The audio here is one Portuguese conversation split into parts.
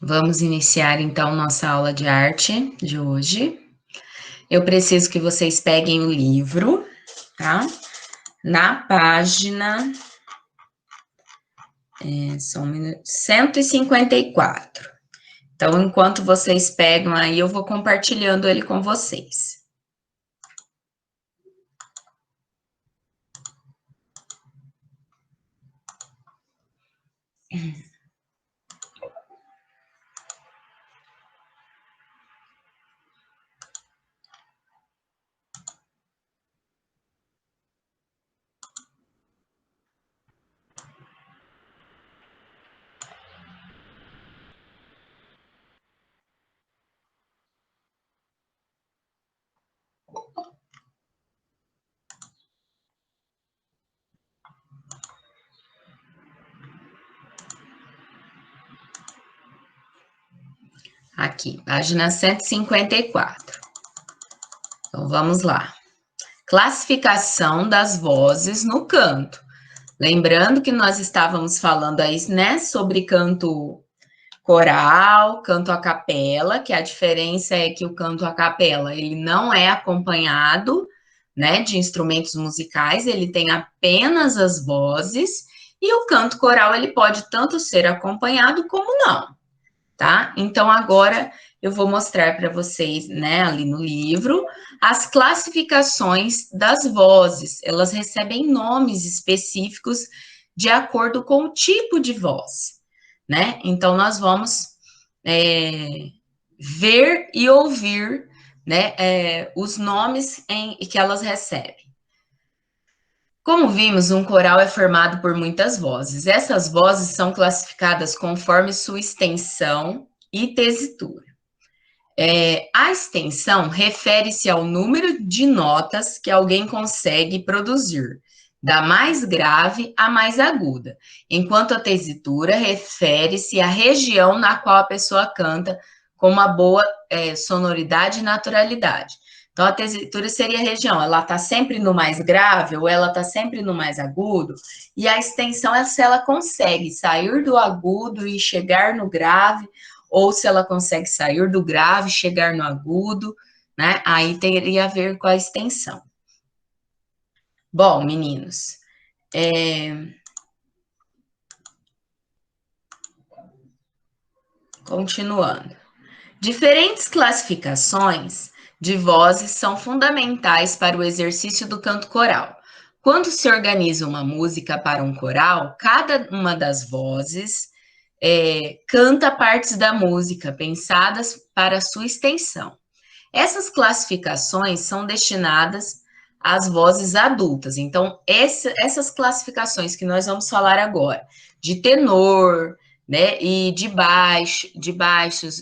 Vamos iniciar então nossa aula de arte de hoje. Eu preciso que vocês peguem o livro, tá? Na página 154. Então, enquanto vocês pegam aí, eu vou compartilhando ele com vocês. Aqui, página 154. Então, vamos lá. Classificação das vozes no canto. Lembrando que nós estávamos falando aí, né, sobre canto coral, canto a capela, que a diferença é que o canto a capela, ele não é acompanhado, né, de instrumentos musicais, ele tem apenas as vozes, e o canto coral, ele pode tanto ser acompanhado como não, tá? Então, agora eu vou mostrar para vocês, né, ali no livro, as classificações das vozes. Elas recebem nomes específicos de acordo com o tipo de voz, né? Então, nós vamos ver e ouvir, né, os nomes que elas recebem. Como vimos, um coral é formado por muitas vozes. Essas vozes são classificadas conforme sua extensão e tesitura. A extensão refere-se ao número de notas que alguém consegue produzir, da mais grave à mais aguda, enquanto a tesitura refere-se à região na qual a pessoa canta com uma boa sonoridade e naturalidade. Então, a tesitura seria a região, ela está sempre no mais grave ou ela está sempre no mais agudo, e a extensão é se ela consegue sair do agudo e chegar no grave, ou se ela consegue sair do grave, chegar no agudo, né? Aí teria a ver com a extensão. Bom, meninos, continuando. Diferentes classificações de vozes são fundamentais para o exercício do canto coral. Quando se organiza uma música para um coral, cada uma das vozes canta partes da música pensadas para sua extensão. Essas classificações são destinadas às vozes adultas. Então, essas classificações que nós vamos falar agora, de tenor, né, e de baixos,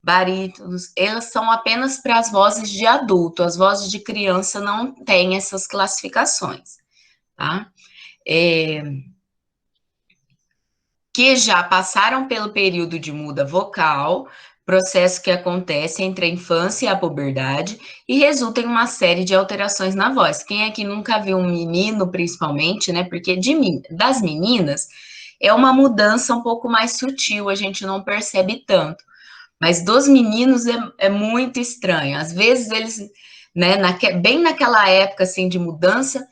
barítonos, elas são apenas para as vozes de adulto. As vozes de criança não têm essas classificações, tá? Que já passaram pelo período de muda vocal, processo que acontece entre a infância e a puberdade e resulta em uma série de alterações na voz. Quem aqui nunca viu um menino, principalmente, né? Porque das meninas é uma mudança um pouco mais sutil, a gente não percebe tanto. Mas dos meninos é muito estranho. Às vezes eles, né, bem naquela época assim de mudança,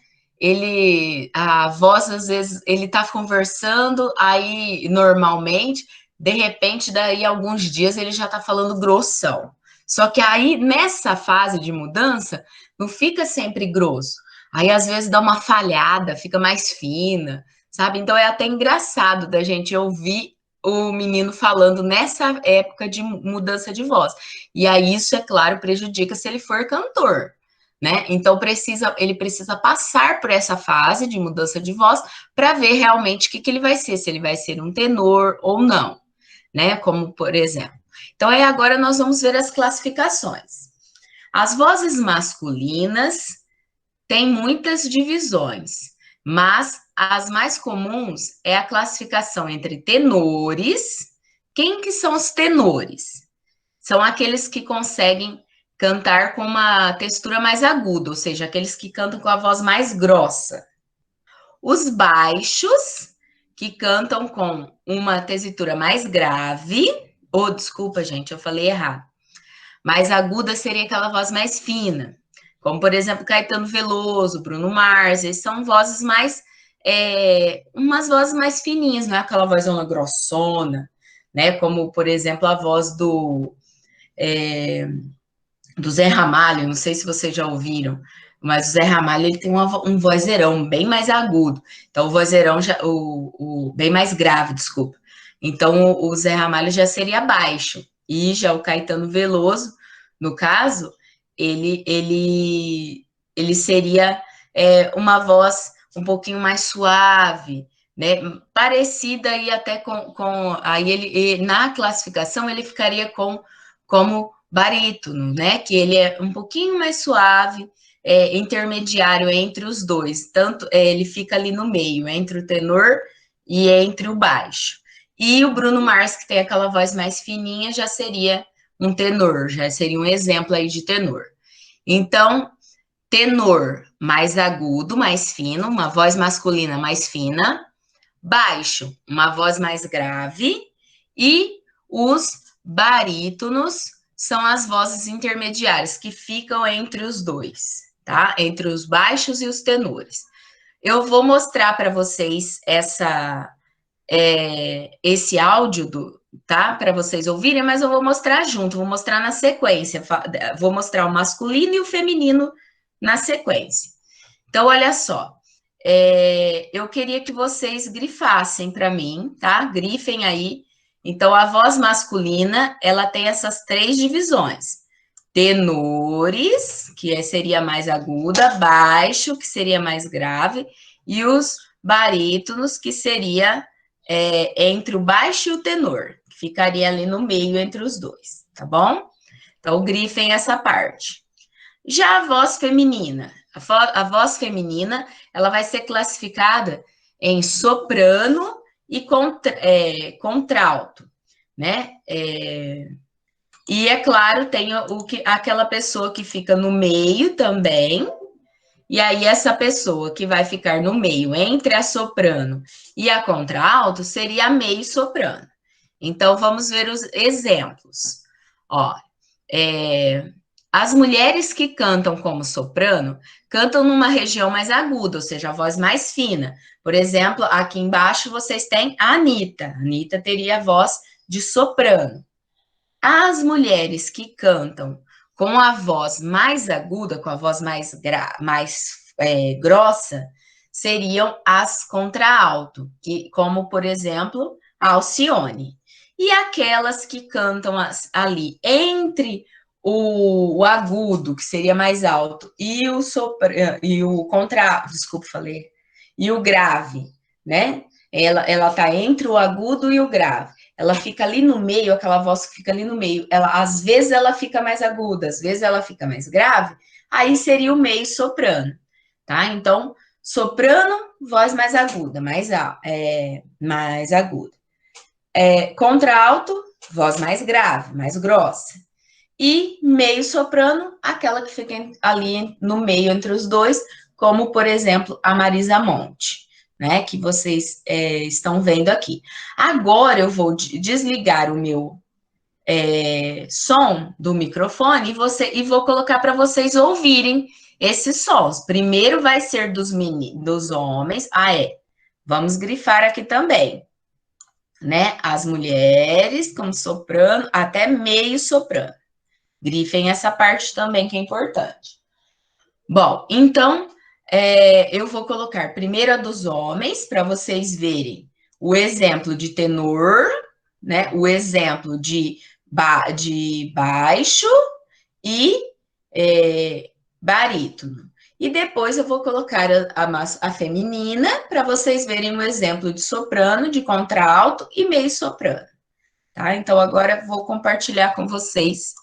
a voz às vezes ele tá conversando aí normalmente, de repente daí alguns dias ele já tá falando grossão. Só que aí nessa fase de mudança não fica sempre grosso. Aí às vezes dá uma falhada, fica mais fina, sabe? Então é até engraçado da gente ouvir o menino falando nessa época de mudança de voz. E aí isso, é claro, prejudica se ele for cantor, né? Então ele precisa passar por essa fase de mudança de voz para ver realmente o que ele vai ser, se ele vai ser um tenor ou não, né? Como por exemplo. Então aí agora nós vamos ver as classificações. As vozes masculinas têm muitas divisões, mas as mais comuns é a classificação entre tenores. Quem que são os tenores? São aqueles que conseguem cantar com uma textura mais aguda, ou seja, aqueles que cantam com a voz mais grossa. Os baixos, que cantam com uma tessitura mais grave, ou desculpa, gente, eu falei errado. Mais aguda seria aquela voz mais fina, como por exemplo Caetano Veloso, Bruno Mars, eles são vozes mais umas vozes mais fininhas, não é aquela vozona grossona, né? Como por exemplo a voz do Zé Ramalho, não sei se vocês já ouviram, mas o Zé Ramalho ele tem um vozeirão bem mais agudo, então o vozeirão já bem mais grave, desculpa. Então o Zé Ramalho já seria baixo e já o Caetano Veloso, no caso, ele seria uma voz um pouquinho mais suave, né? Parecida aí até com aí na classificação ele ficaria como barítono, né? Que ele é um pouquinho mais suave, intermediário entre os dois. Tanto ele fica ali no meio, entre o tenor e entre o baixo. E o Bruno Mars, que tem aquela voz mais fininha, já seria um tenor, já seria um exemplo aí de tenor. Então, tenor mais agudo, mais fino, uma voz masculina mais fina, baixo, uma voz mais grave, e os barítonos são as vozes intermediárias que ficam entre os dois, tá? Entre os baixos e os tenores. Eu vou mostrar para vocês esse áudio tá? Para vocês ouvirem, mas eu vou mostrar junto, vou mostrar na sequência, vou mostrar o masculino e o feminino na sequência. Então, olha só, eu queria que vocês grifassem para mim, tá? Grifem aí. Então, a voz masculina, ela tem essas três divisões. Tenores, que seria mais aguda, baixo, que seria mais grave, e os barítonos, que seria entre o baixo e o tenor, que ficaria ali no meio entre os dois, tá bom? Então, grifem essa parte. Já a voz feminina, a voz feminina, ela vai ser classificada em soprano e contralto, né? E é claro, tem aquela pessoa que fica no meio também, e aí essa pessoa que vai ficar no meio entre a soprano e a contralto seria a meio soprano. Então vamos ver os exemplos. Ó, as mulheres que cantam como soprano cantam numa região mais aguda, ou seja, a voz mais fina. Por exemplo, aqui embaixo vocês têm a Anitta. A Anitta teria a voz de soprano. As mulheres que cantam com a voz mais aguda, com a voz mais grossa, seriam as contralto, como, por exemplo, a Alcione. E aquelas que cantam ali entre o agudo, que seria mais alto, e o contralto, desculpa, falei, e o grave, né? Ela tá entre o agudo e o grave. Ela fica ali no meio, aquela voz que fica ali no meio. Às vezes ela fica mais aguda, às vezes ela fica mais grave. Aí seria o meio soprano, tá? Então, soprano, voz mais aguda, mais aguda. Contralto, voz mais grave, mais grossa. E meio soprano, aquela que fica ali no meio entre os dois, como, por exemplo, a Marisa Monte, né, que vocês estão vendo aqui. Agora eu vou desligar o meu som do microfone e vou colocar para vocês ouvirem esses sons. Primeiro vai ser dos homens. Vamos grifar aqui também, né? As mulheres como soprano, até meio soprano. Grifem essa parte também que é importante. Bom, então eu vou colocar primeiro a dos homens para vocês verem o exemplo de tenor, né? O exemplo de baixo e barítono. E depois eu vou colocar a feminina para vocês verem o exemplo de soprano, de contralto e meio soprano. Tá? Então agora eu vou compartilhar com vocês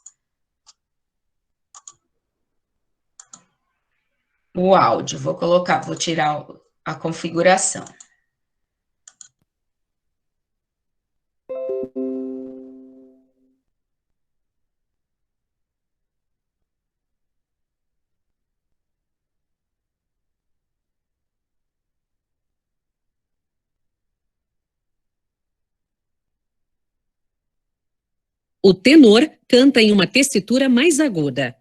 o áudio. Vou tirar a configuração. O tenor canta em uma tessitura mais aguda.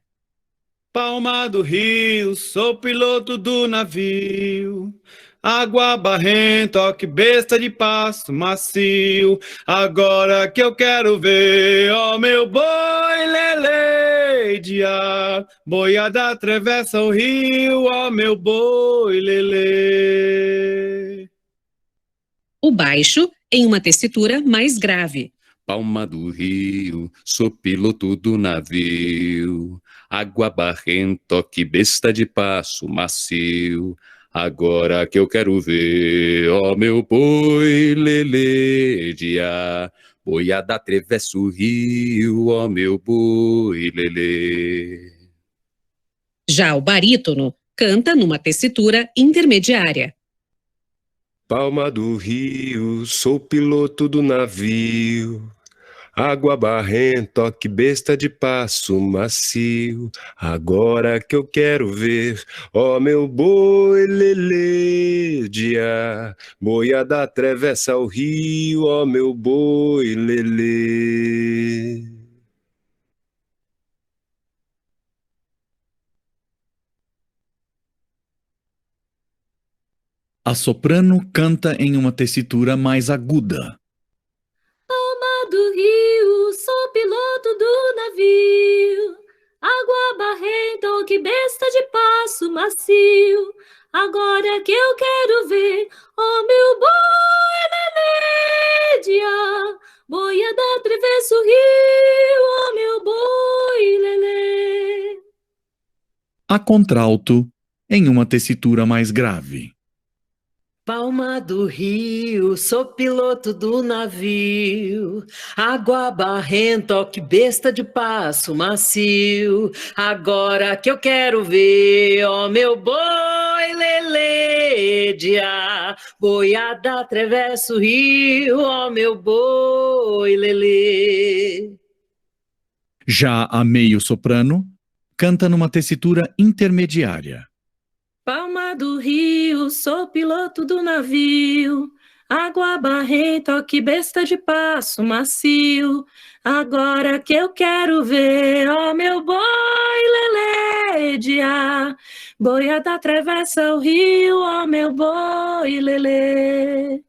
Palma do rio, sou piloto do navio. Água barrenta, ó que besta de passo macio. Agora que eu quero ver, ó meu boi lelê de ar. Boiada atravessa o rio, ó meu boi lelê. O baixo em uma tessitura mais grave. Palma do rio, sou piloto do navio. Água barrenta, ó que besta de passo macio. Agora que eu quero ver, ó meu boi lelê de ar. Boiada atravessa o rio, ó meu boi lelê. Já o barítono canta numa tessitura intermediária. Palma do rio, sou piloto do navio. Água barrenta, ó que besta de passo macio. Agora que eu quero ver, ó meu boi lelê de ar. Boiada atravessa o rio, ó meu boi lelê. A soprano canta em uma tessitura mais aguda. Palma do rio, sou piloto do navio. Água barrenta, oh, que besta de passo macio. Agora que eu quero ver, oh meu boi lelê de ar. Boiada atravessa o rio, oh meu boi lelê. A contralto em uma tessitura mais grave. Palma do rio, sou piloto do navio. Água barrenta, ó que besta de passo macio. Agora que eu quero ver, ó meu boi lelê de ar. Boiada atravessa o rio, ó meu boi lelê. Já a meio-soprano canta numa tessitura intermediária. Palma do rio, sou piloto do navio. Água barrenta, ó que besta de passo macio. Agora que eu quero ver, ó meu boi lelê de ar. Boiada atravessa o rio, ó meu boi lelê.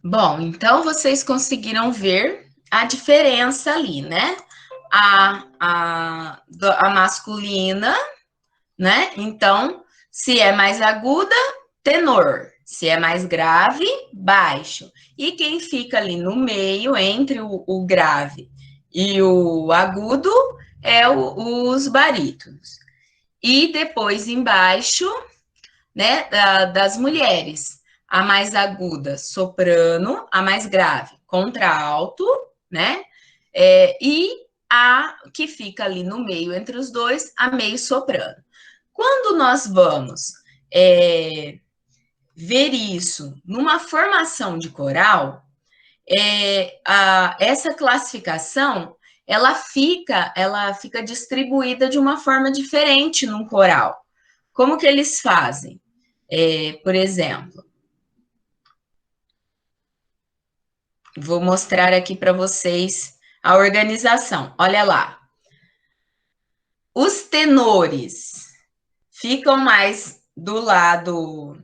Bom, então vocês conseguiram ver a diferença ali, né? A masculina, né? Então, se é mais aguda, tenor. Se é mais grave, baixo. E quem fica ali no meio, entre o grave e o agudo, é os barítonos. E depois embaixo, né, das mulheres. A mais aguda, soprano, a mais grave, contralto, né? E a que fica ali no meio entre os dois, a meio soprano. Quando nós vamos ver isso numa formação de coral, essa classificação ela fica distribuída de uma forma diferente num coral. Como que eles fazem? Por exemplo, vou mostrar aqui para vocês a organização. Olha lá. Os tenores ficam mais do lado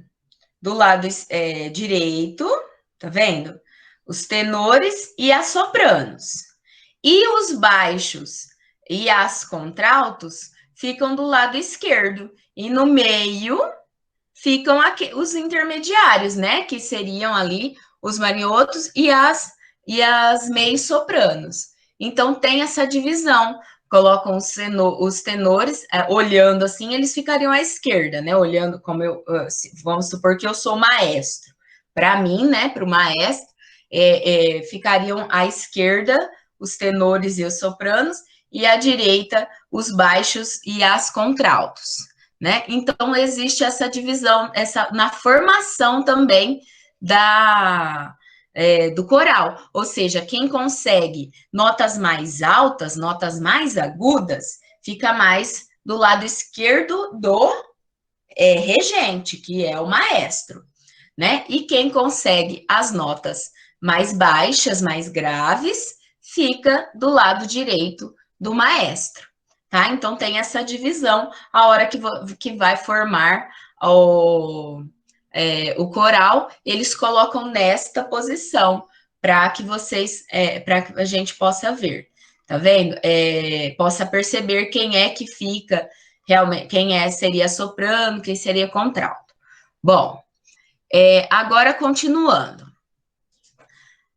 direito, tá vendo? Os tenores e as sopranos. E os baixos e as contraltos ficam do lado esquerdo. E no meio ficam os intermediários, né? Que seriam ali os mariotos e as meios sopranos. Então tem essa divisão. Colocam os tenores olhando assim, eles ficariam à esquerda, né? Olhando como vamos supor que eu sou maestro. Para mim, né? Para o maestro, ficariam à esquerda os tenores e os sopranos, e à direita os baixos e as contraltos, né? Então existe essa divisão, na formação também do coral, ou seja, quem consegue notas mais altas, notas mais agudas, fica mais do lado esquerdo do regente, que é o maestro, né? E quem consegue as notas mais baixas, mais graves, fica do lado direito do maestro, tá? Então tem essa divisão a hora que vai formar o coral, eles colocam nesta posição para que vocês, para que a gente possa ver, tá vendo? Possa perceber quem é que fica realmente, quem seria soprano, quem seria contralto. Bom, agora continuando.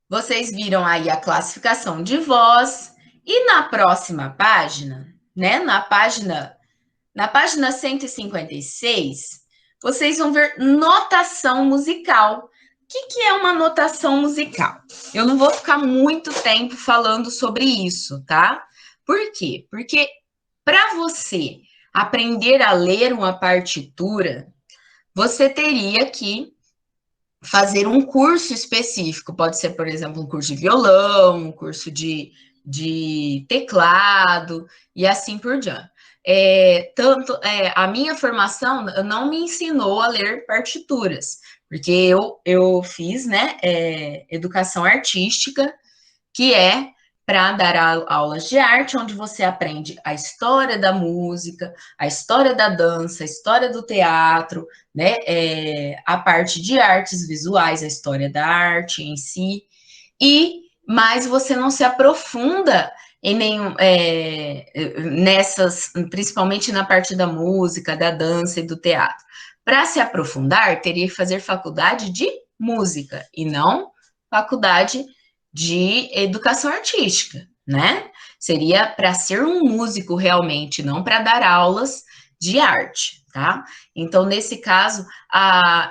Vocês viram aí a classificação de voz e na próxima página, né? Na página 156, vocês vão ver notação musical. O que é uma notação musical? Eu não vou ficar muito tempo falando sobre isso, tá? Por quê? Porque para você aprender a ler uma partitura, você teria que fazer um curso específico. Pode ser, por exemplo, um curso de violão, um curso de teclado e assim por diante. A minha formação não me ensinou a ler partituras, porque eu fiz, né, educação artística, que é para dar aulas de arte, onde você aprende a história da música, a história da dança, a história do teatro, né, a parte de artes visuais, a história da arte em si, mas você não se aprofunda em nenhum, principalmente na parte da música, da dança e do teatro. Para se aprofundar, teria que fazer faculdade de música e não faculdade de educação artística, né? Seria para ser um músico realmente, não para dar aulas de arte, tá? Então, nesse caso,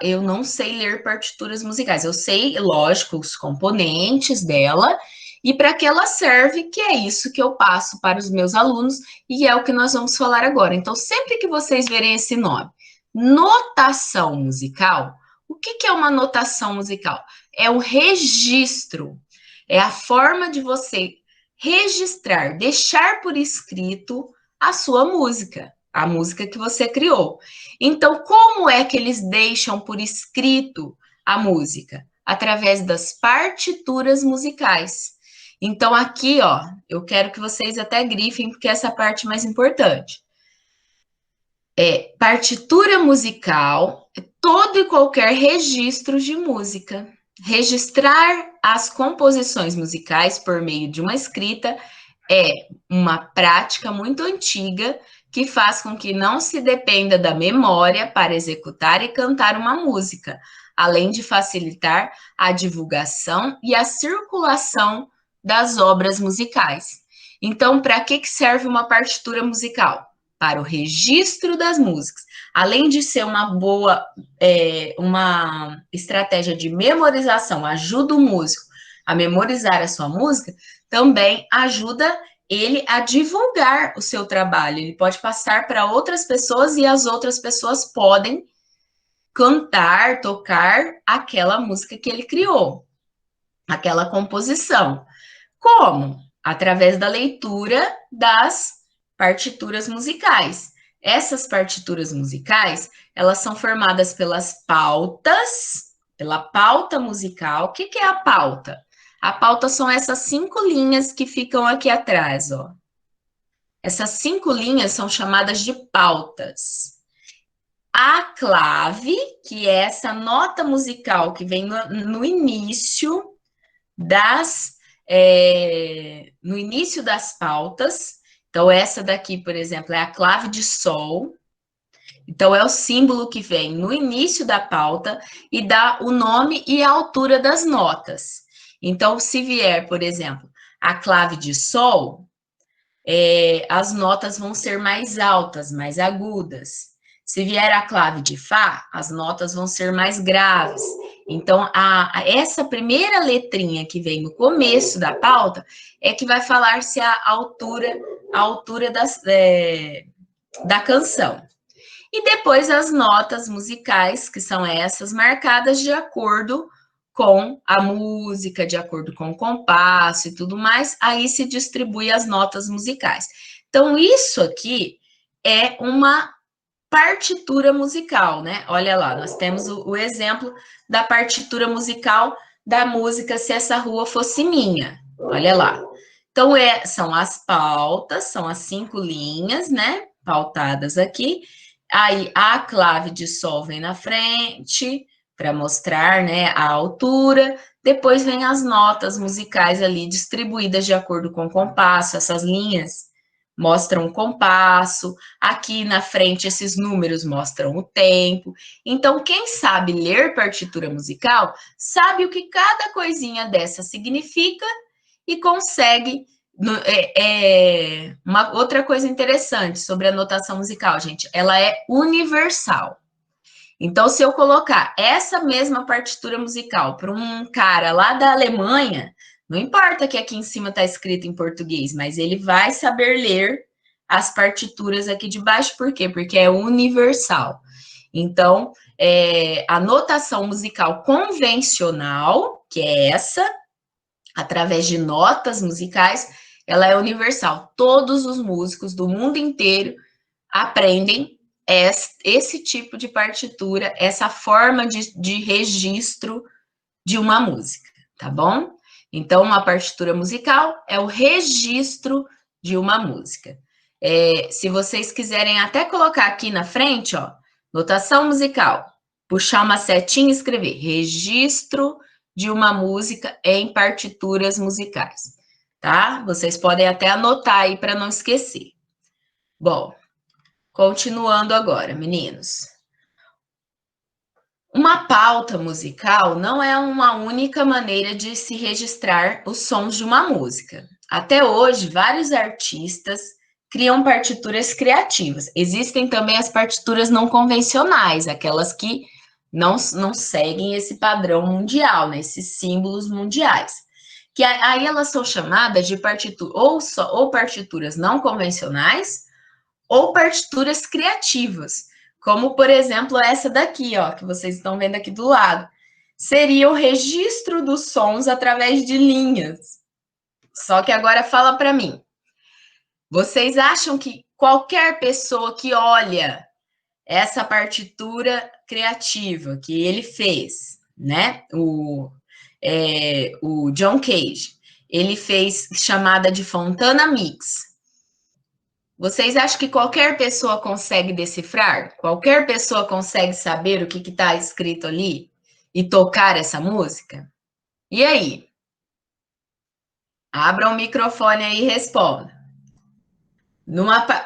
eu não sei ler partituras musicais. Eu sei, lógico, os componentes dela e para que ela serve, que é isso que eu passo para os meus alunos e é o que nós vamos falar agora. Então, sempre que vocês verem esse nome, notação musical, o que é uma notação musical? É o registro. É a forma de você registrar, deixar por escrito a sua música, a música que você criou. Então, como é que eles deixam por escrito a música? Através das partituras musicais. Então, aqui, ó, eu quero que vocês até grifem, porque essa é a parte mais importante. Partitura musical é todo e qualquer registro de música. Registrar as composições musicais por meio de uma escrita é uma prática muito antiga que faz com que não se dependa da memória para executar e cantar uma música, além de facilitar a divulgação e a circulação das obras musicais. Então, para que serve uma partitura musical? Para o registro das músicas. Além de ser uma boa, uma estratégia de memorização, ajuda o músico a memorizar a sua música, também ajuda ele a divulgar o seu trabalho. Ele pode passar para outras pessoas e as outras pessoas podem cantar, tocar aquela música que ele criou, aquela composição. Como? Através da leitura das partituras musicais. Essas partituras musicais, elas são formadas pelas pautas, pela pauta musical. O que é a pauta? A pauta são essas 5 linhas que ficam aqui atrás, ó. Essas 5 linhas são chamadas de pautas. A clave, que é essa nota musical que vem no início das pautas. Então, essa daqui, por exemplo, é a clave de sol. Então, é o símbolo que vem no início da pauta e dá o nome e a altura das notas. Então, se vier, por exemplo, a clave de sol, as notas vão ser mais altas, mais agudas. Se vier a clave de fá, as notas vão ser mais graves. Então, essa primeira letrinha que vem no começo da pauta é que vai falar-se a altura da canção. E depois as notas musicais, que são essas, marcadas de acordo com a música, de acordo com o compasso e tudo mais, aí se distribui as notas musicais. Então, isso aqui é uma partitura musical, né? Olha lá, nós temos o exemplo da partitura musical da música Se Essa Rua Fosse Minha. Olha lá. Então, são as pautas, são as 5 linhas, né? Pautadas aqui. Aí, a clave de sol vem na frente, para mostrar, né, a altura. Depois vem as notas musicais ali, distribuídas de acordo com o compasso. Essas linhas mostram o compasso. Aqui na frente, esses números mostram o tempo. Então, quem sabe ler partitura musical, sabe o que cada coisinha dessa significa e consegue... Uma outra coisa interessante sobre a notação musical, gente, ela é universal. Então, se eu colocar essa mesma partitura musical para um cara lá da Alemanha, não importa que aqui em cima está escrito em português, mas ele vai saber ler as partituras aqui de baixo, por quê? Porque é universal. Então, a notação musical convencional, que é essa, através de notas musicais, ela é universal. Todos os músicos do mundo inteiro aprendem esse tipo de partitura, essa forma de registro de uma música, tá bom? Então, uma partitura musical é o registro de uma música. Se vocês quiserem até colocar aqui na frente, ó, notação musical, puxar uma setinha e escrever registro de uma música em partituras musicais, tá? Vocês podem até anotar aí para não esquecer. Bom, continuando agora, meninos. Uma pauta musical não é uma única maneira de se registrar os sons de uma música. Até hoje, vários artistas criam partituras criativas. Existem também as partituras não convencionais, aquelas que não seguem esse padrão mundial, né, esses símbolos mundiais. Que aí elas são chamadas de ou partituras não convencionais ou partituras criativas, como, por exemplo, essa daqui, ó, que vocês estão vendo aqui do lado. Seria o registro dos sons através de linhas. Só que agora fala para mim. Vocês acham que qualquer pessoa que olha essa partitura criativa que ele fez, né? O John Cage, ele fez chamada de Fontana Mix. Vocês acham que qualquer pessoa consegue decifrar? Qualquer pessoa consegue saber o que está escrito ali e tocar essa música? E aí? Abra o microfone aí e responda.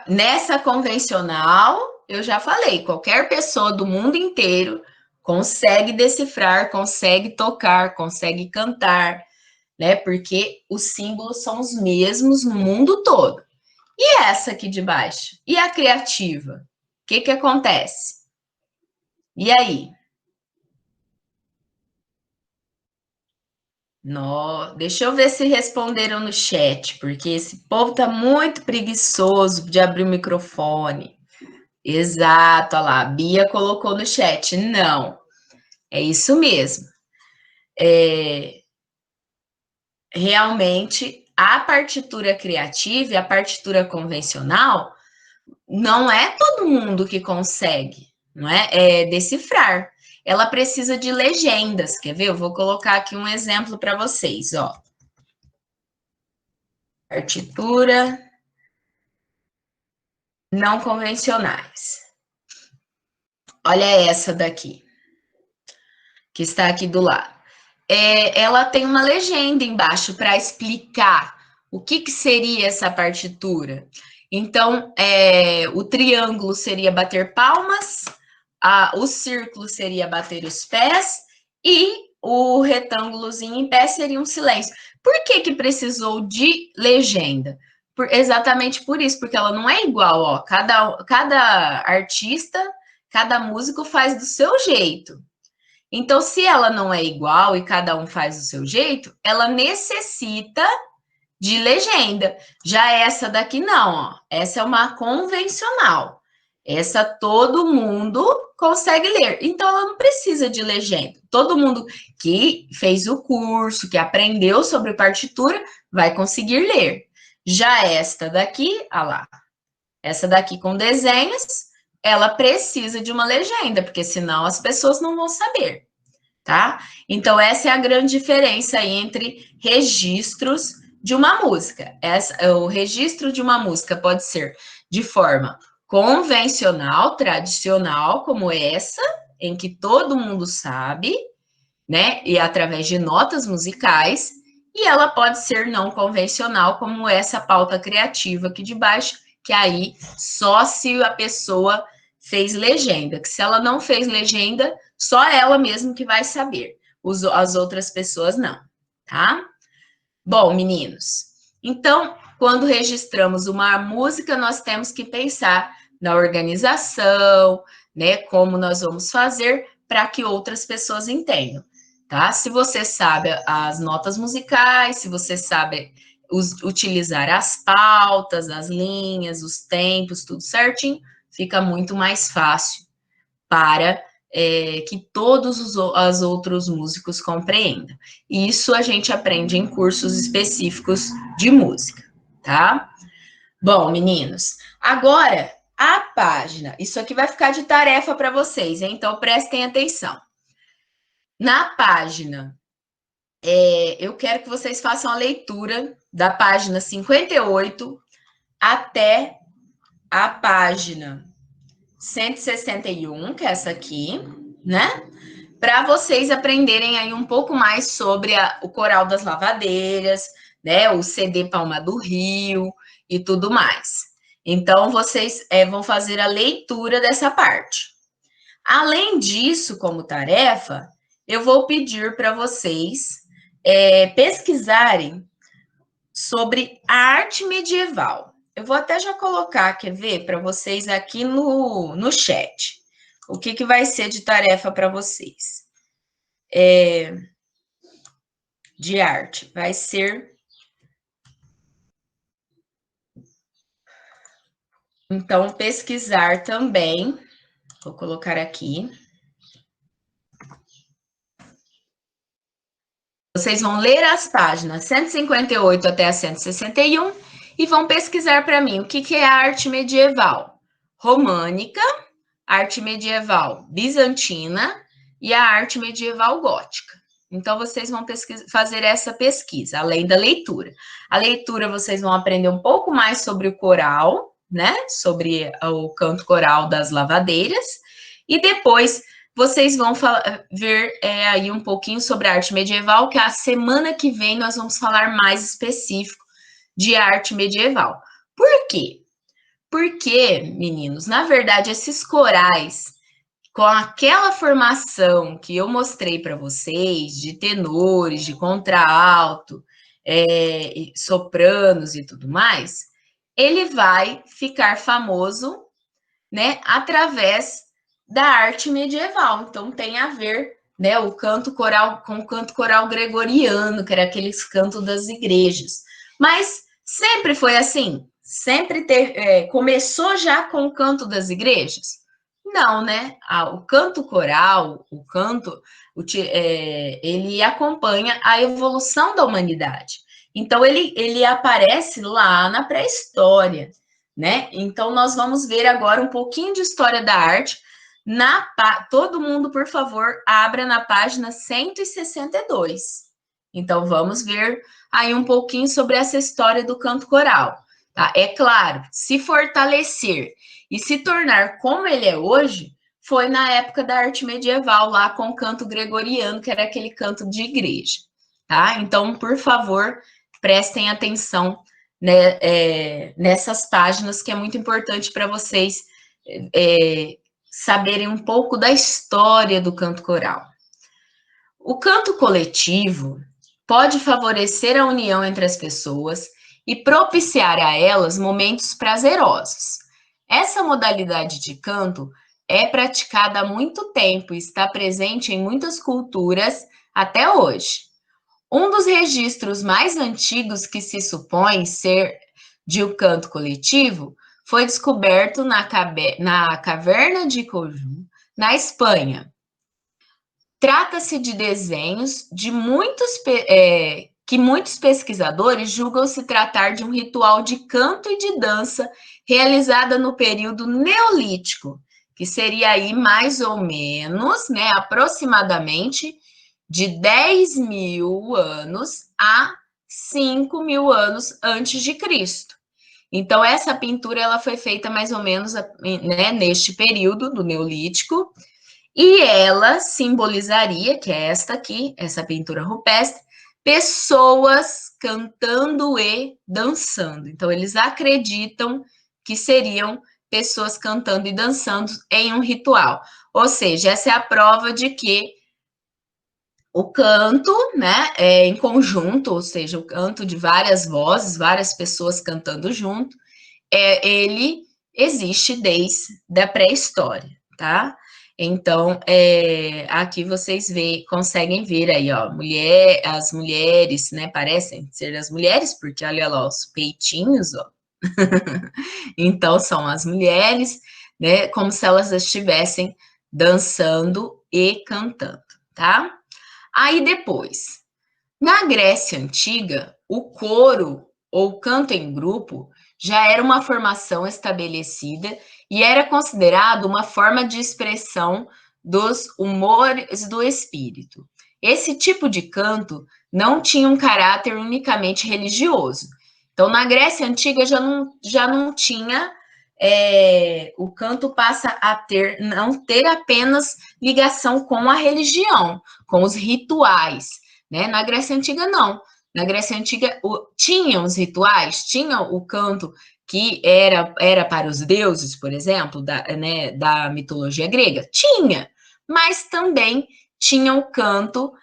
Nessa convencional, eu já falei, qualquer pessoa do mundo inteiro consegue decifrar, consegue tocar, consegue cantar, né? Porque os símbolos são os mesmos no mundo todo. E essa aqui de baixo? E a criativa? O que acontece? E aí? Deixa eu ver se responderam no chat, porque esse povo tá muito preguiçoso de abrir o microfone. Exato, olha lá, a Bia colocou no chat. Não, é isso mesmo. Realmente, a partitura criativa e a partitura convencional, não é todo mundo que consegue, não é? Decifrar. Ela precisa de legendas, quer ver? Eu vou colocar aqui um exemplo para vocês, ó. Partitura não convencionais. Olha essa daqui, que está aqui do lado. Ela tem uma legenda embaixo para explicar o que seria essa partitura. Então, o triângulo seria bater palmas, o círculo seria bater os pés e o retângulozinho em pé seria um silêncio. Por que precisou de legenda? Exatamente por isso, porque ela não é igual, ó. Cada artista, cada músico faz do seu jeito. Então, se ela não é igual e cada um faz do seu jeito, ela necessita de legenda. Já essa daqui não, ó. Essa é uma convencional. Essa todo mundo consegue ler, então ela não precisa de legenda. Todo mundo que fez o curso, que aprendeu sobre partitura, vai conseguir ler. Já esta daqui, olha lá, essa daqui com desenhos, ela precisa de uma legenda, porque senão as pessoas não vão saber, tá? Então, essa é a grande diferença aí entre registros de uma música. O registro de uma música pode ser de forma convencional, tradicional, como essa, em que todo mundo sabe, né? E através de notas musicais, e ela pode ser não convencional, como essa pauta criativa aqui de baixo, que aí só se a pessoa fez legenda, que se ela não fez legenda, só ela mesma que vai saber, as outras pessoas não, tá? Bom, meninos, então, quando registramos uma música, nós temos que pensar na organização, né, como nós vamos fazer para que outras pessoas entendam, tá? Se você sabe as notas musicais, se você sabe utilizar as pautas, as linhas, os tempos, tudo certinho, fica muito mais fácil para que todos os outros músicos compreendam. Isso a gente aprende em cursos específicos de música, tá? Bom, meninos, agora a página. Isso aqui vai ficar de tarefa para vocês, hein? Então prestem atenção. Na página, eu quero que vocês façam a leitura da página 58 até a página 161, que é essa aqui, né? Para vocês aprenderem aí um pouco mais sobre o Coral das Lavadeiras, né? O CD Palma do Rio e tudo mais. Então, vocês vão fazer a leitura dessa parte. Além disso, como tarefa, eu vou pedir para vocês pesquisarem sobre a arte medieval. Eu vou até já colocar, quer ver, para vocês aqui no chat. O que vai ser de tarefa para vocês? De arte. Vai ser... Então, pesquisar também. Vou colocar aqui. Vocês vão ler as páginas 158 até a 161 e vão pesquisar para mim o que é a arte medieval românica, arte medieval bizantina e a arte medieval gótica. Então, vocês vão fazer essa pesquisa, além da leitura. A leitura, vocês vão aprender um pouco mais sobre o coral, né? Sobre o canto coral das lavadeiras. E depois, vocês vão ver aí um pouquinho sobre a arte medieval, que a semana que vem nós vamos falar mais específico de arte medieval. Por quê? Porque, meninos, na verdade, esses corais, com aquela formação que eu mostrei para vocês, de tenores, de contralto, sopranos e tudo mais, ele vai ficar famoso, né, através da arte medieval. Então, tem a ver, né, o canto coral com o canto coral gregoriano, que era aqueles cantos das igrejas. Mas sempre foi assim? Sempre começou já com o canto das igrejas? Não, né? O canto coral, ele acompanha a evolução da humanidade. Então, ele aparece lá na pré-história, né? Então, nós vamos ver agora um pouquinho de história da arte. Todo mundo, por favor, abra na página 162. Então, vamos ver aí um pouquinho sobre essa história do canto coral. Tá? É claro, se fortalecer e se tornar como ele é hoje, foi na época da arte medieval, lá com o canto gregoriano, que era aquele canto de igreja. Tá? Então, por favor, prestem atenção, né, nessas páginas, que é muito importante para vocês saberem um pouco da história do canto coral. O canto coletivo pode favorecer a união entre as pessoas e propiciar a elas momentos prazerosos. Essa modalidade de canto é praticada há muito tempo e está presente em muitas culturas até hoje. Um dos registros mais antigos que se supõe ser de um canto coletivo foi descoberto na caverna de Cojum, na Espanha. Trata-se de desenhos de que muitos pesquisadores julgam se tratar de um ritual de canto e de dança realizada no período neolítico, que seria aí mais ou menos, né, aproximadamente de 10.000 anos a 5.000 anos antes de Cristo. Então, essa pintura ela foi feita mais ou menos, né, neste período do Neolítico, e ela simbolizaria, que é esta aqui, essa pintura rupestre, pessoas cantando e dançando. Então, eles acreditam que seriam pessoas cantando e dançando em um ritual. Ou seja, essa é a prova de que o canto, né, em conjunto, ou seja, o canto de várias vozes, várias pessoas cantando junto, ele existe desde a pré-história, tá? Então, aqui vocês conseguem ver aí, ó, as mulheres, né, parecem ser as mulheres, porque olha lá os peitinhos, ó. Então, são as mulheres, né, como se elas estivessem dançando e cantando, tá? Aí depois, na Grécia Antiga, o coro ou canto em grupo já era uma formação estabelecida e era considerado uma forma de expressão dos humores do espírito. Esse tipo de canto não tinha um caráter unicamente religioso. Então, na Grécia Antiga já não tinha, o canto passa a não ter apenas ligação com a religião, com os rituais, né? Na Grécia Antiga, não. Na Grécia Antiga, tinha os rituais, tinha o canto que era para os deuses, por exemplo, da mitologia grega. Tinha, mas também tinha o canto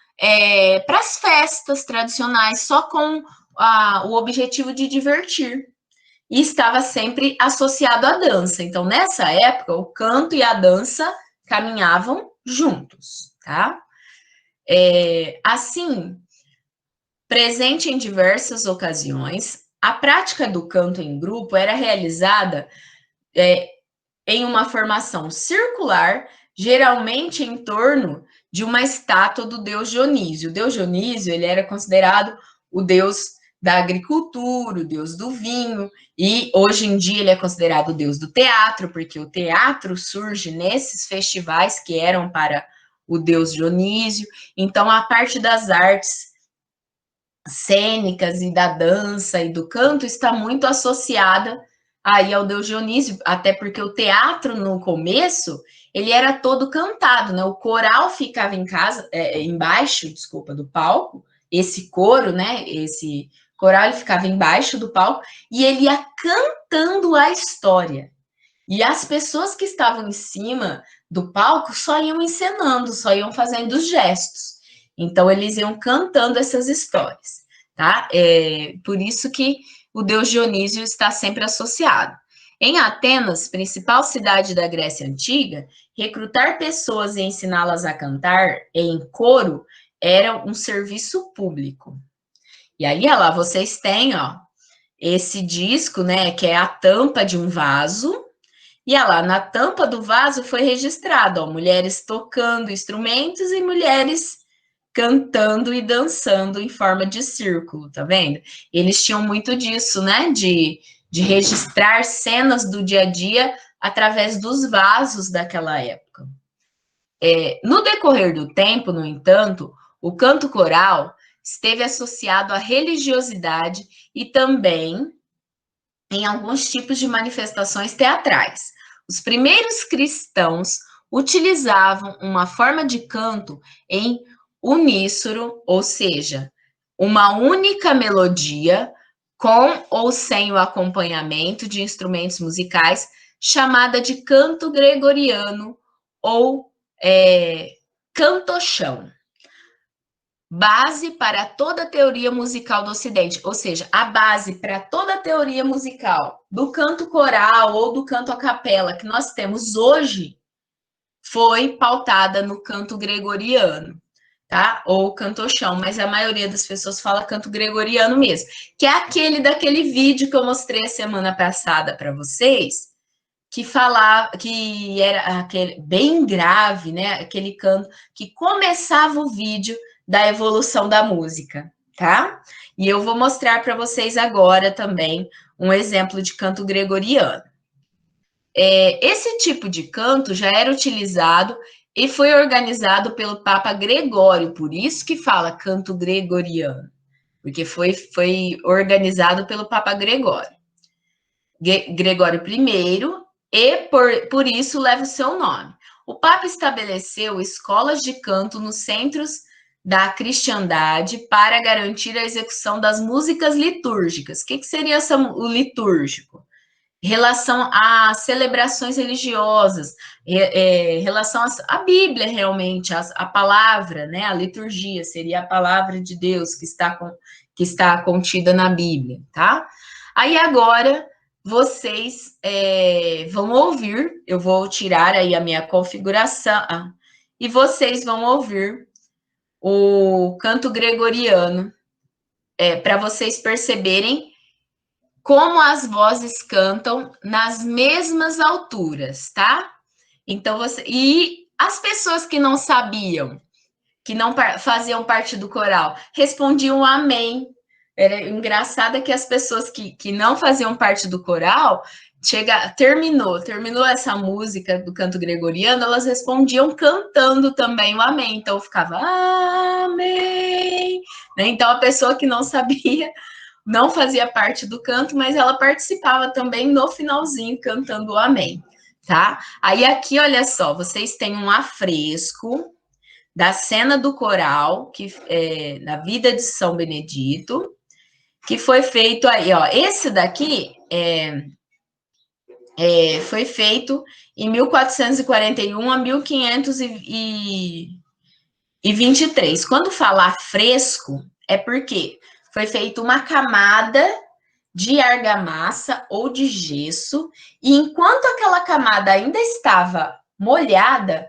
para as festas tradicionais, só com o objetivo de divertir. E estava sempre associado à dança. Então, nessa época, o canto e a dança caminhavam juntos, tá? Assim, presente em diversas ocasiões, a prática do canto em grupo era realizada em uma formação circular, geralmente em torno de uma estátua do deus Dionísio. O deus Dionísio, ele era considerado o deus da agricultura, o deus do vinho, e hoje em dia ele é considerado o deus do teatro, porque o teatro surge nesses festivais que eram para o deus Dionísio. Então, a parte das artes cênicas e da dança e do canto está muito associada aí ao deus Dionísio, até porque o teatro, no começo, ele era todo cantado, né? O coral ficava embaixo do palco, esse coro, né? Esse coral ele ficava embaixo do palco e ele ia cantando a história. E as pessoas que estavam em cima do palco só iam encenando, só iam fazendo os gestos. Então, eles iam cantando essas histórias, tá? Por isso que o deus Dionísio está sempre associado. Em Atenas, principal cidade da Grécia Antiga, recrutar pessoas e ensiná-las a cantar em coro era um serviço público. E aí, olha lá, vocês têm, ó, esse disco, né, que é a tampa de um vaso, e olha lá, na tampa do vaso foi registrado, ó, mulheres tocando instrumentos e mulheres cantando e dançando em forma de círculo, tá vendo? Eles tinham muito disso, né, de registrar cenas do dia a dia através dos vasos daquela época. No decorrer do tempo, no entanto, o canto coral esteve associado à religiosidade e também em alguns tipos de manifestações teatrais. Os primeiros cristãos utilizavam uma forma de canto em uníssono, ou seja, uma única melodia com ou sem o acompanhamento de instrumentos musicais, chamada de canto gregoriano ou cantochão. Base para toda a teoria musical do Ocidente, ou seja, a base para toda a teoria musical do canto coral ou do canto a capela que nós temos hoje foi pautada no canto gregoriano. tá? Ou cantochão, mas a maioria das pessoas fala canto gregoriano mesmo, que é aquele daquele vídeo que eu mostrei a semana passada para vocês, que falava que era aquele bem grave, né? Aquele canto que começava o vídeo da evolução da música, tá? E eu vou mostrar para vocês agora também um exemplo de canto gregoriano. Esse tipo de canto já era utilizado e foi organizado pelo Papa Gregório, por isso que fala canto gregoriano, porque foi organizado pelo Papa Gregório. Gregório I, e por isso leva o seu nome. O Papa estabeleceu escolas de canto nos centros da cristandade para garantir a execução das músicas litúrgicas. O que seria o litúrgico? Relação a celebrações religiosas, relação à Bíblia, realmente, a palavra, né? A liturgia seria a palavra de Deus que está contida na Bíblia, tá? Aí agora vocês vão ouvir, eu vou tirar aí a minha configuração, e vocês vão ouvir o canto gregoriano, para vocês perceberem como as vozes cantam nas mesmas alturas, tá? Então, e as pessoas que não sabiam, que não faziam parte do coral, respondiam amém. Era engraçado que as pessoas que não faziam parte do coral, terminou essa música do canto gregoriano, elas respondiam cantando também o amém. Então, ficava amém. Então, a pessoa que não sabia não fazia parte do canto, mas ela participava também no finalzinho, cantando o amém, tá? Aí aqui, olha só, vocês têm um afresco da cena do coral, na vida de São Benedito, que foi feito aí, ó. Esse daqui foi feito em 1441 a 1523. Quando falar afresco, é porque foi feita uma camada de argamassa ou de gesso, e enquanto aquela camada ainda estava molhada,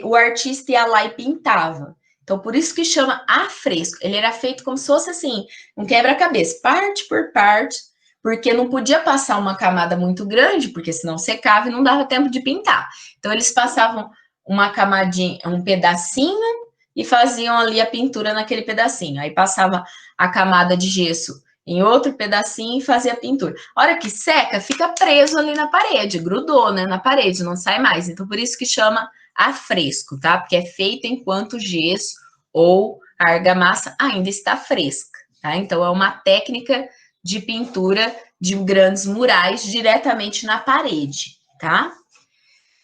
o artista ia lá e pintava. Então, por isso que chama afresco. Ele era feito como se fosse assim, um quebra-cabeça, parte por parte, porque não podia passar uma camada muito grande, porque senão secava e não dava tempo de pintar. Então, eles passavam uma camadinha, um pedacinho, e faziam ali a pintura naquele pedacinho. Aí passava a camada de gesso em outro pedacinho e fazia a pintura. A hora que seca, fica preso ali na parede, grudou, né, na parede, não sai mais. Então, por isso que chama afresco, tá? Porque é feito enquanto o gesso ou a argamassa ainda está fresca, tá? Então, é uma técnica de pintura de grandes murais diretamente na parede, tá?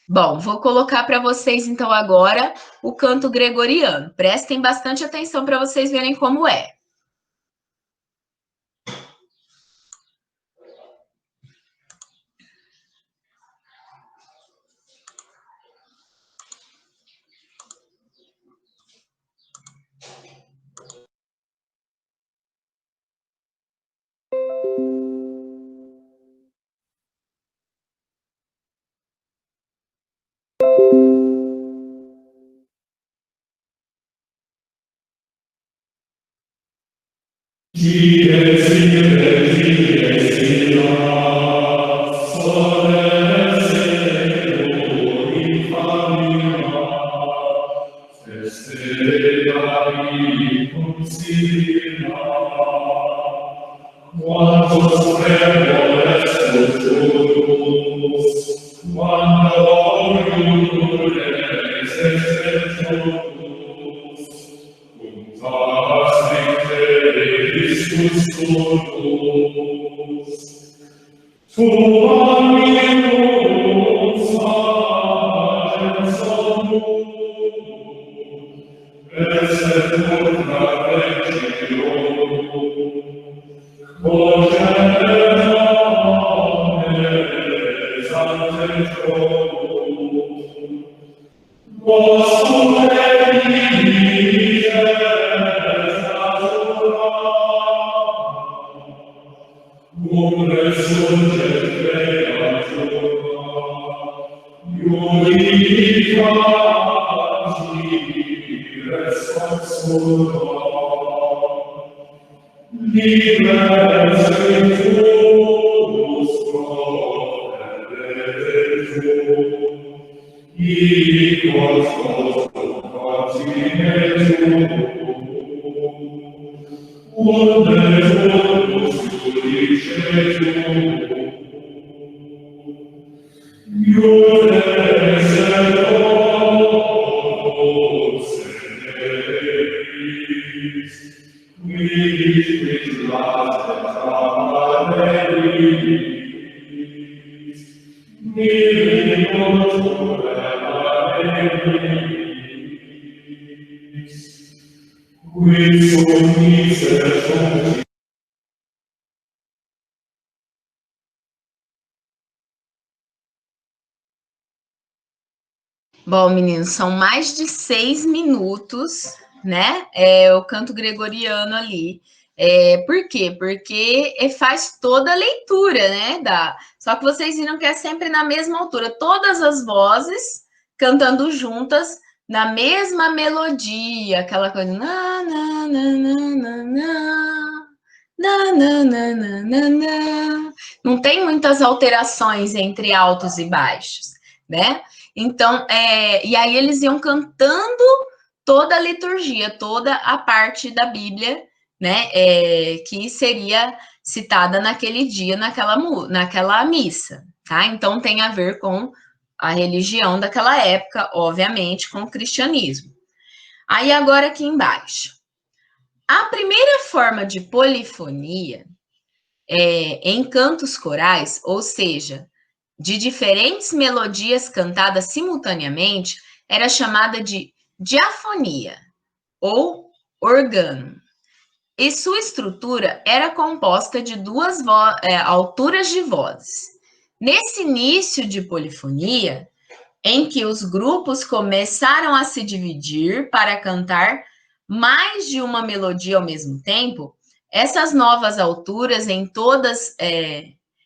Bom, vou colocar para vocês, então, agora o canto gregoriano. Prestem bastante atenção para vocês verem como é. Bom, meninos, são mais de 6 minutos, né? O canto gregoriano ali. Por quê? Porque faz toda a leitura, né? Só que vocês viram que é sempre na mesma altura, todas as vozes cantando juntas na mesma melodia, aquela coisa. Na, na, na, na, na, na. Na, na, na, na, na, na. Não tem muitas alterações entre altos e baixos, né? Então, e aí eles iam cantando toda a liturgia, toda a parte da Bíblia, né, que seria citada naquele dia, naquela missa, tá? Então tem a ver com a religião daquela época, obviamente, com o cristianismo. Aí agora aqui embaixo. A primeira forma de polifonia em cantos corais, ou seja, de diferentes melodias cantadas simultaneamente, era chamada de diafonia ou organo. E sua estrutura era composta de duas alturas de vozes. Nesse início de polifonia, em que os grupos começaram a se dividir para cantar mais de uma melodia ao mesmo tempo, essas novas alturas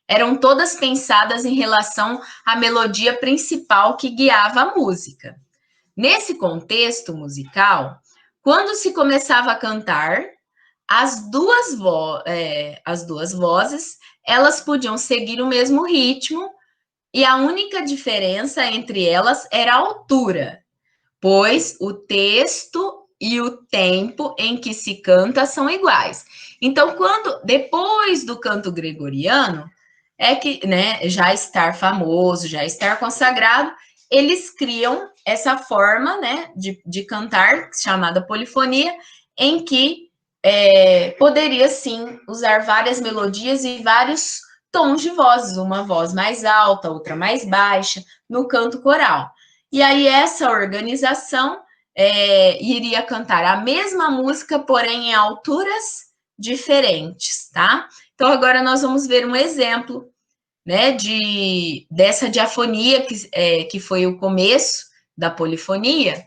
eram todas pensadas em relação à melodia principal que guiava a música. Nesse contexto musical, quando se começava a cantar, as duas vozes, elas podiam seguir o mesmo ritmo, e a única diferença entre elas era a altura, pois o texto e o tempo em que se canta são iguais. Então, depois do canto gregoriano, é que, né, já estar famoso, já estar consagrado, eles criam essa forma, né, de cantar, chamada polifonia, em que poderia, sim, usar várias melodias e vários tons de vozes, uma voz mais alta, outra mais baixa, no canto coral. E aí essa organização iria cantar a mesma música, porém em alturas diferentes, tá? Então agora nós vamos ver um exemplo, né, dessa diafonia, que foi o começo da polifonia,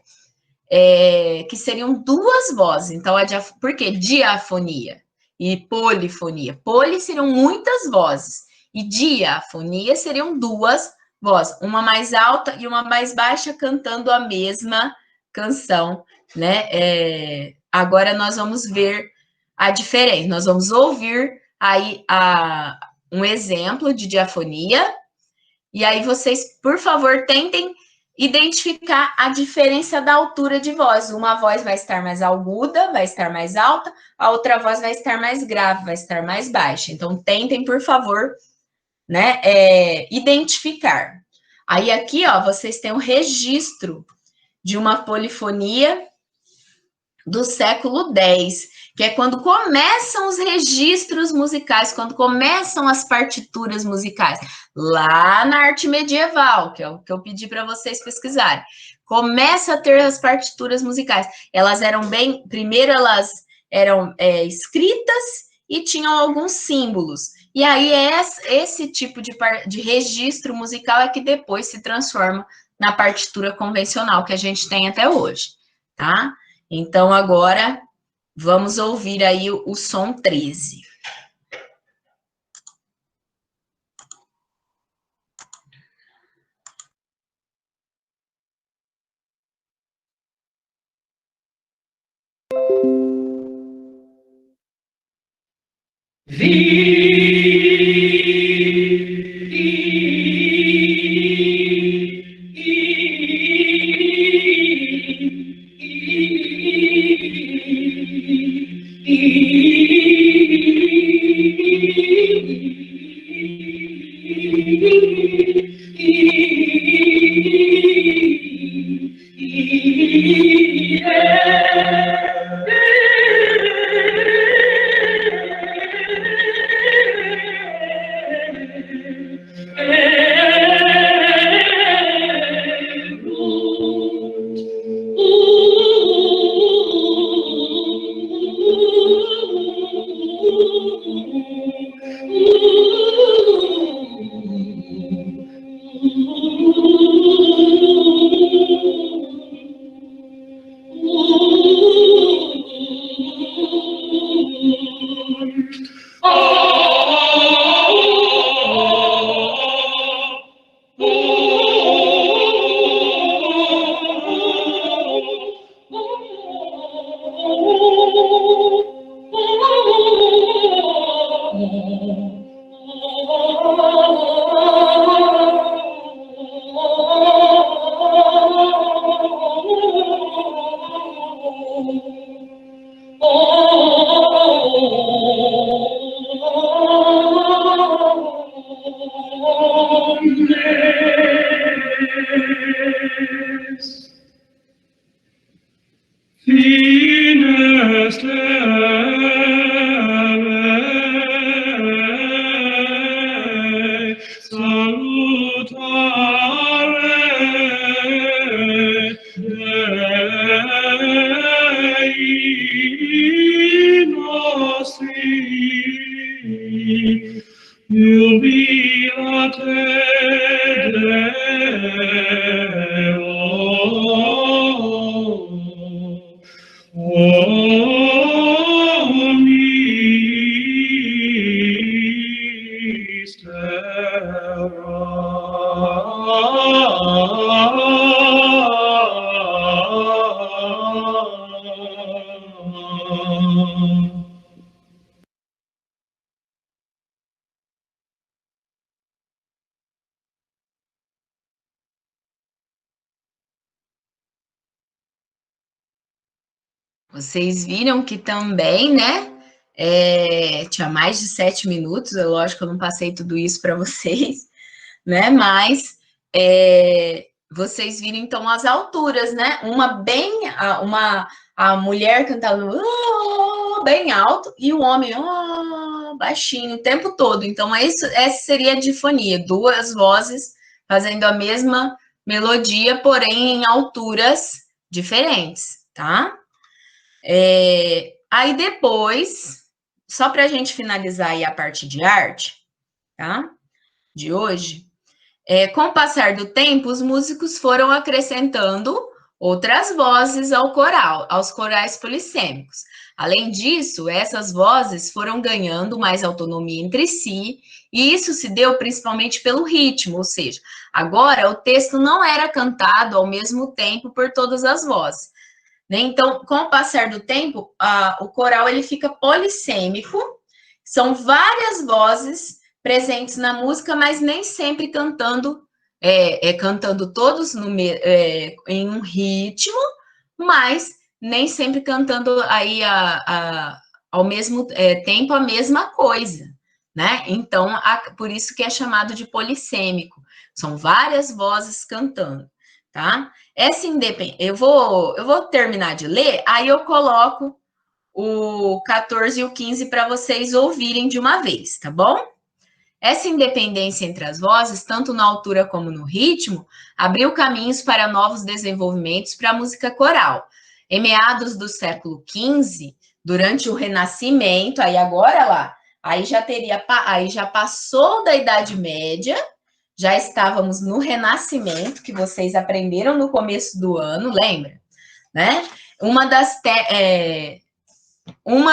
que seriam duas vozes. Então, por que diafonia e polifonia? Poli seriam muitas vozes, e diafonia seriam duas vozes, uma mais alta e uma mais baixa, cantando a mesma canção, né? Agora nós vamos ver a diferença, nós vamos ouvir aí um exemplo de diafonia, e aí vocês, por favor, tentem identificar a diferença da altura de voz. Uma voz vai estar mais aguda, vai estar mais alta, a outra voz vai estar mais grave, vai estar mais baixa. Então, tentem, por favor, né, identificar. Aí aqui, ó, vocês têm um registro de uma polifonia do século X, que é quando começam os registros musicais, quando começam as partituras musicais, lá na arte medieval, que é o que eu pedi para vocês pesquisarem. Começa a ter as partituras musicais. Primeiro elas eram escritas e tinham alguns símbolos. E aí esse tipo de registro musical é que depois se transforma na partitura convencional que a gente tem até hoje, tá? Então, agora, vamos ouvir aí o som 13. Vocês viram que também, né? Tinha mais de 7 minutos, é lógico que eu não passei tudo isso para vocês, né? Mas vocês viram então as alturas, né? A mulher cantando bem alto e o homem baixinho o tempo todo. Então, essa seria a difonia, duas vozes fazendo a mesma melodia, porém em alturas diferentes, tá? Aí depois, só para a gente finalizar aí a parte de arte, tá? De hoje, com o passar do tempo, os músicos foram acrescentando outras vozes ao coral, aos corais polissêmicos. Além disso, essas vozes foram ganhando mais autonomia entre si, e isso se deu principalmente pelo ritmo, ou seja, agora o texto não era cantado ao mesmo tempo por todas as vozes. Então, com o passar do tempo, o coral ele fica polissêmico, são várias vozes presentes na música, mas nem sempre cantando, cantando todos em um ritmo, mas nem sempre cantando aí ao mesmo tempo a mesma coisa, né? Então, por isso que é chamado de polissêmico, são várias vozes cantando, tá? Essa independência, eu vou terminar de ler, aí eu coloco o 14 e o 15 para vocês ouvirem de uma vez, tá bom? Essa independência entre as vozes, tanto na altura como no ritmo, abriu caminhos para novos desenvolvimentos para a música coral. Em meados do século XV, durante o Renascimento, aí agora lá, aí já passou da Idade Média, já estávamos no Renascimento, que vocês aprenderam no começo do ano, lembra? Né? Uma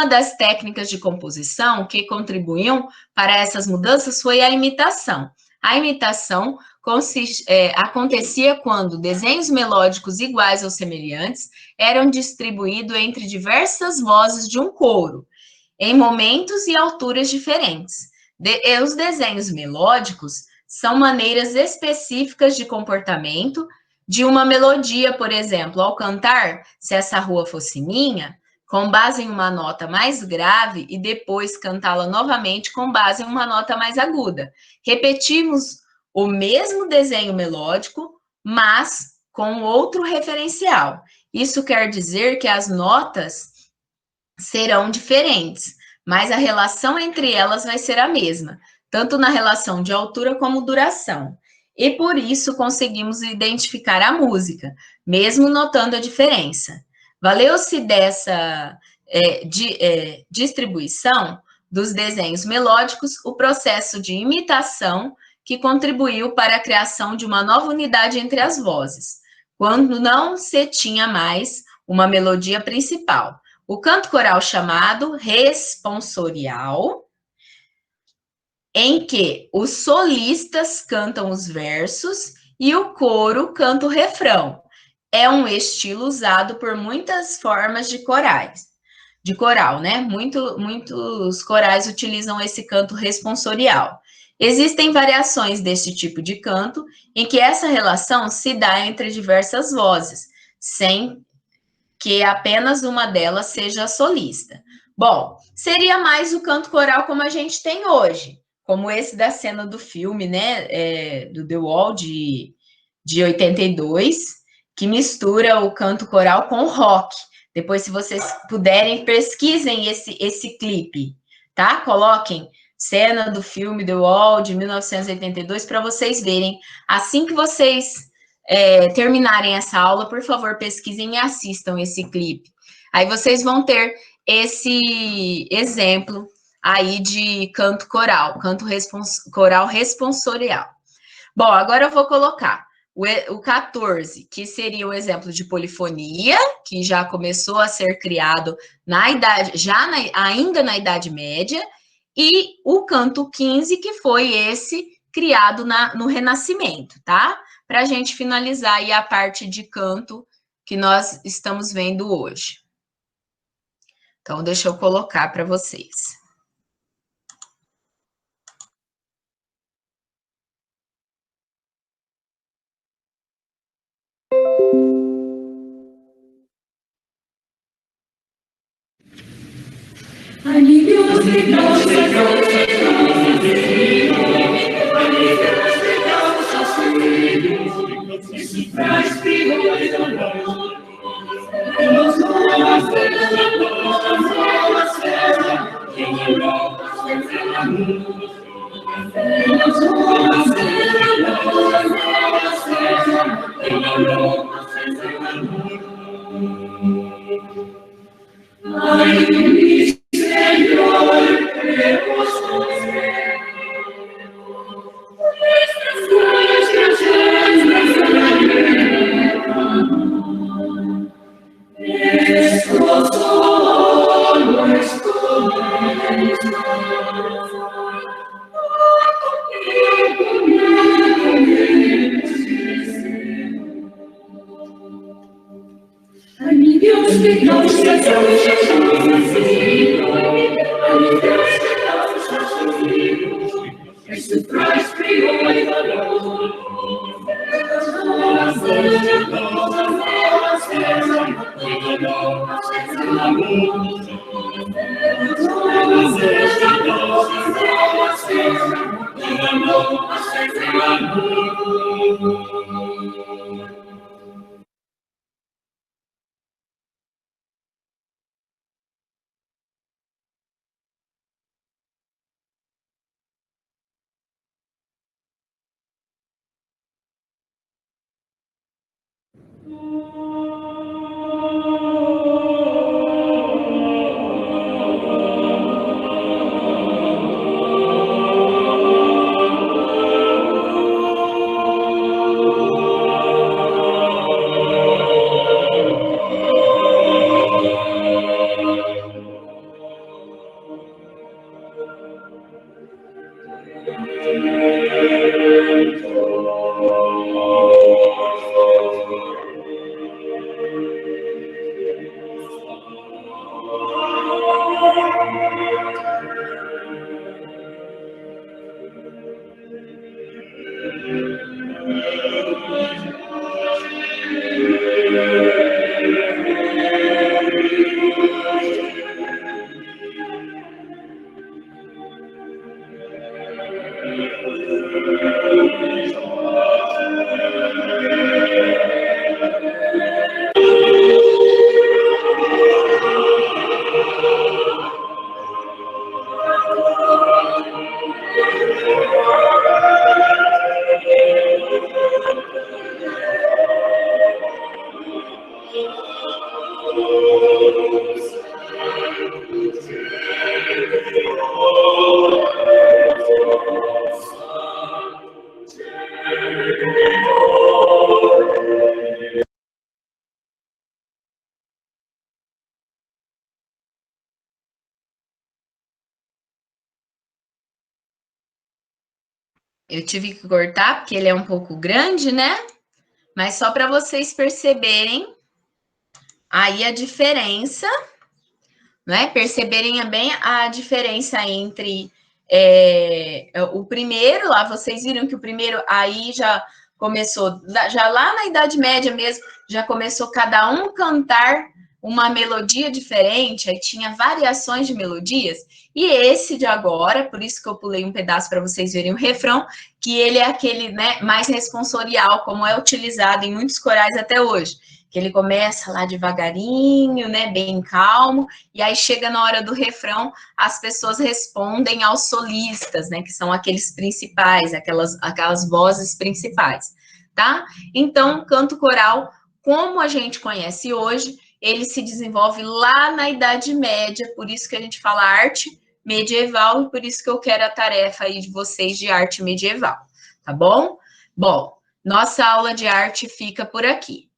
das técnicas de composição que contribuíam para essas mudanças foi a imitação. A imitação acontecia quando desenhos melódicos iguais ou semelhantes eram distribuídos entre diversas vozes de um coro. em momentos e alturas diferentes. Os desenhos melódicos são maneiras específicas de comportamento de uma melodia, por exemplo, ao cantar Se Essa Rua Fosse Minha, com base em uma nota mais grave e depois cantá-la novamente com base em uma nota mais aguda. Repetimos o mesmo desenho melódico, mas com outro referencial. Isso quer dizer que as notas serão diferentes, mas a relação entre elas vai ser a mesma, tanto na relação de altura como duração. E por isso conseguimos identificar a música, mesmo notando a diferença. Valeu-se dessa distribuição dos desenhos melódicos o processo de imitação que contribuiu para a criação de uma nova unidade entre as vozes, quando não se tinha mais uma melodia principal. O canto coral chamado responsorial, em que os solistas cantam os versos e o coro canta o refrão. É um estilo usado por muitas formas de coral, né? Muitos corais utilizam esse canto responsorial. Existem variações desse tipo de canto, em que essa relação se dá entre diversas vozes, sem que apenas uma delas seja solista. Bom, seria mais o canto coral como a gente tem hoje, como esse da cena do filme, né, do The Wall, de 82, que mistura o canto coral com o rock. Depois, se vocês puderem, pesquisem esse clipe, tá? Coloquem cena do filme The Wall, de 1982, para vocês verem. Assim que vocês terminarem essa aula, por favor, pesquisem e assistam esse clipe. Aí vocês vão ter esse exemplo aí de canto coral, coral responsorial. Bom, agora eu vou colocar o 14, que seria o exemplo de polifonia, que já começou a ser criado ainda na Idade Média, e o canto 15, que foi esse criado no Renascimento, tá? Para a gente finalizar aí a parte de canto que nós estamos vendo hoje. Então, deixa eu colocar para vocês. Eu tive que cortar porque ele é um pouco grande, né? Mas só para vocês perceberem aí a diferença, né? Perceberem bem a diferença entre o primeiro, lá vocês viram que o primeiro aí já começou, já lá na Idade Média mesmo, já começou cada um cantar uma melodia diferente, aí tinha variações de melodias, e esse de agora, por isso que eu pulei um pedaço para vocês verem o refrão, que ele é aquele, né, mais responsorial, como é utilizado em muitos corais até hoje, que ele começa lá devagarinho, né, bem calmo, e aí chega na hora do refrão, as pessoas respondem aos solistas, né, que são aqueles principais, aquelas vozes principais, tá? Então, canto coral, como a gente conhece hoje, ele se desenvolve lá na Idade Média, por isso que a gente fala arte medieval, e por isso que eu quero a tarefa aí de vocês de arte medieval, tá bom? Bom, nossa aula de arte fica por aqui.